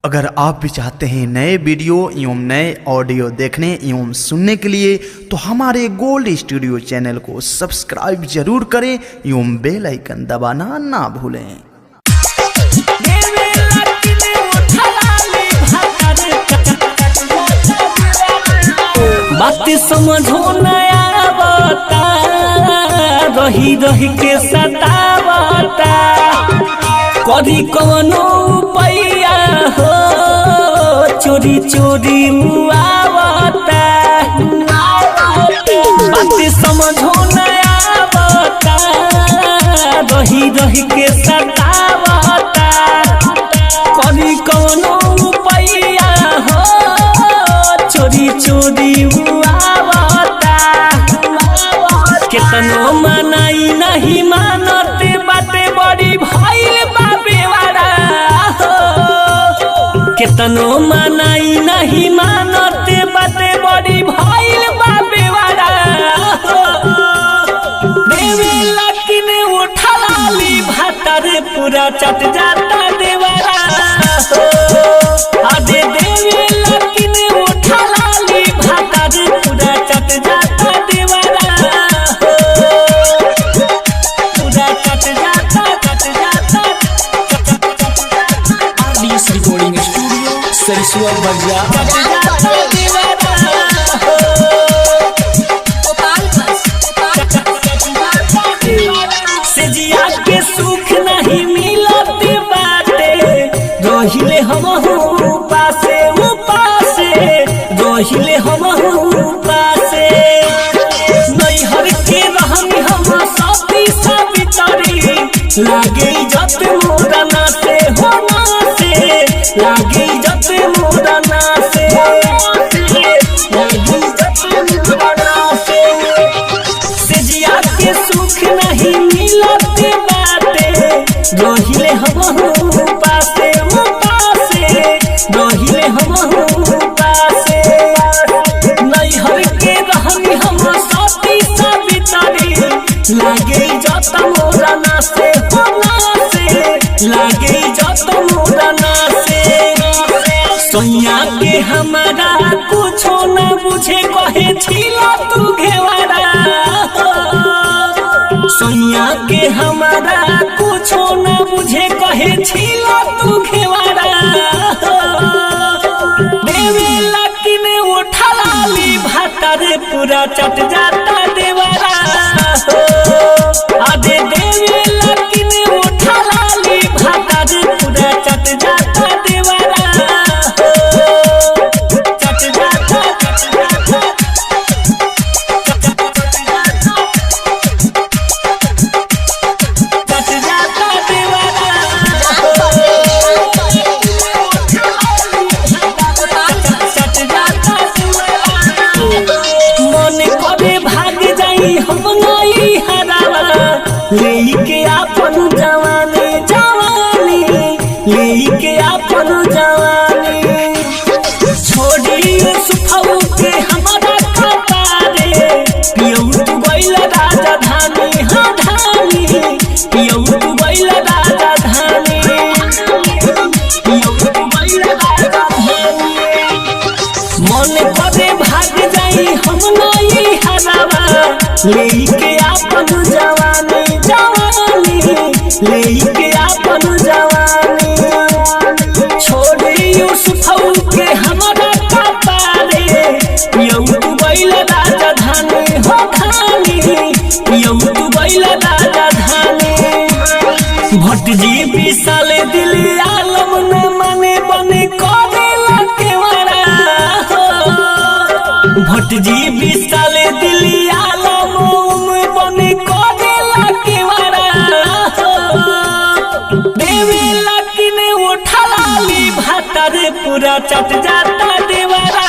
अगर आप भी चाहते हैं नए वीडियो एवं नए ऑडियो देखने एवं सुनने के लिए तो हमारे गोल्ड स्टूडियो चैनल को सब्सक्राइब जरूर करें एवं बेल आइकन दबाना ना भूलें। बात समझो नया बता रही रही के सतावता कभी कवनो पैया हो चोरी चोरी मुआवता बात समझो नया बता रही रही के सतावता कभी कवनो पैया हो चोरी चोरी मुआवता केतनो मनाई नहीं मानते बाते बड़ी भइल बाबे वाला केतनो मनाई नहीं मानते बाते बड़ी भइल बाबे वाला देवे लकिन उठा लाली भातर पूरा चट जाता देवारा आदे देवे लकिन उठा लाली भातर पूरा चट जाता देवारा पूरा चट जाता आरडीएस रिकॉर्डिंग स्टूडियो सरसुआ बाजार। से जिया के सुख नहीं मिलत बाटे रहिले हम पासे उपासे रहिले हम पासे नैहर के रहनी हम सती सावित्री लागे जत मोरना से होना से लागे जत मोरना से लागे जत मोरना से जिया के सुख नहीं मिलत बाटे रहिले हम पासे पासे रहिले हम पासे नैहर के रहनी हम सती सावित्री लागे जत मोरना से होना से लागे जत मोरना से सोनिया के हमारा कुछो न बुझे कहे छिला तू घेवारा सोनिया के हमारा कुछो न बुझे कहे छिला तू घेवारा देवे लकिन उठा लाली भातर पूरा चट जाता देवारा आदे देवे लकिन उठा लाली भातर पूरा चट जाता देवारा चट जाता लेके आपन जवानी जवानी लेके आपन जवानी छोड़ी सुफाऊ के हमारा कपारे पियऊ तू गइल राजधानी हाँ धानी पियऊ तू गइल राजधानी पियऊ तू गइल राजधानी मन करे भाग जाई हम नहीं हरावा लेके आपन जवानी लेके आपन जवानी छोड़ी यूसुफऊ के हमारा कपारे पियऊ तू गइल राजधानी हो धानी पियऊ तू गइल राजधानी भटजी विशाल दिल आलम न मने बने करेला केवारा भटजी विशाल दिल आलम बने करेला केवारा देवे लकिन उठा लाली भातर पूरा चट जाता देवारा